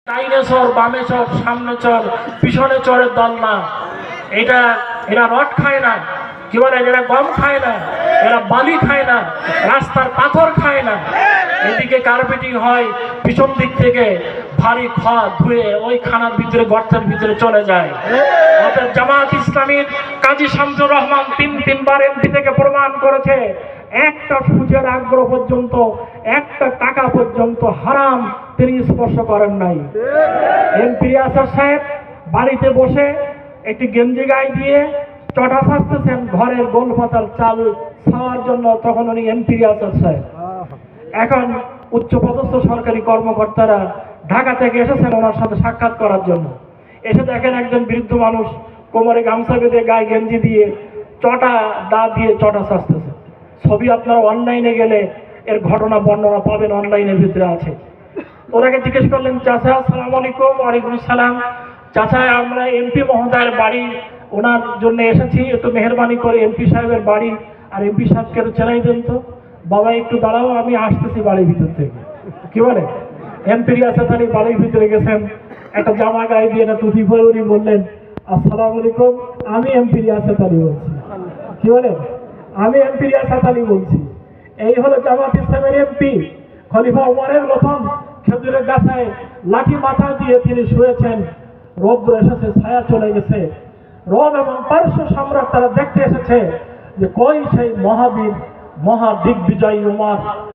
ডাইনে চর, বামে চর, সামনে চর, পিছনে চরের দল না। এরা রড খায় না, কি বলে, এরা গম খায় না, এরা বালি খায় না, রাস্তার পাথর খায় না। এদিকে কার্পেটিং হয়, পিছন দিক থেকে ভারী খড় ধুয়ে ওই খানার ভিতরে, গর্তের ভিতরে চলে যায়। অর্থাৎ জামাত ইসলামীর কাজী শামসুর রহমান তিনবার এমপি থেকে প্রমাণ করেছে, একটা সুজের আগ্রহ পর্যন্ত, একটা টাকা পর্যন্ত হারাম তিনি স্পর্শ করেন নাই। এমপি আসার সাহেব বাড়িতে বসে একটি গেঞ্জি গায়ে দিয়ে চটা সাজতেছেন ঘরের গোল পাতার চাল খাওয়ার জন্য, তখন উনি এমপি আসার সাহেব। এখন উচ্চপদস্থ সরকারি কর্মকর্তারা ঢাকা থেকে এসেছেন ওনার সাথে সাক্ষাৎ করার জন্য। এসে দেখেন একজন বৃদ্ধ মানুষ কোমরে গামছা বেঁধে গায়ে গেঞ্জি দিয়ে চটা দা দিয়ে চটা সাজতেছে। ছবি আপনারা অনলাইনে গেলে এর ঘটনা বর্ণনা পাবেন, অনলাইনের ভিতরে আছে। ওনাকে জিজ্ঞেস করলেন, চাচা আসসালামু আলাইকুম। ওয়ালাইকুম আসসালাম। চাচা, আমরা এমপি মহোদয়ের বাড়ি ওনার জন্য এসেছি, একটু মেহরবানি করে এমপি সাহেবের বাড়ি আর এমপি সাহেবকে চেনাই দেন তো। বাবা একটু দাঁড়াও, আমি আসতেছি বাড়ির ভিতর থেকে। কি বলে, এমপি রিয়াসাত আলী বাড়ির ভিতরে গেছেন, একটা জামা গায়ে দিয়ে একটা টুপি পরে উনি বললেন, আসসালামু আলাইকুম, আমি এমপি রিয়াসাত আলী বলছি। কি বলে, আমি এমপি রিয়াসাত আলী বলছি। এই হলো জামাত ইসলামের এমপি। খলিফা ওমরের মতন খেজুরের গাছায় লাঠি মাথা দিয়ে তিনি শুয়েছেন। রৌদ্র এসেছে, ছায়া চলে গেছে। রোম এবং পারস্য সম্রাট তারা দেখতে এসেছে যে কই সেই মহাবীর, মহা দিগ্বিজয়ী উমর।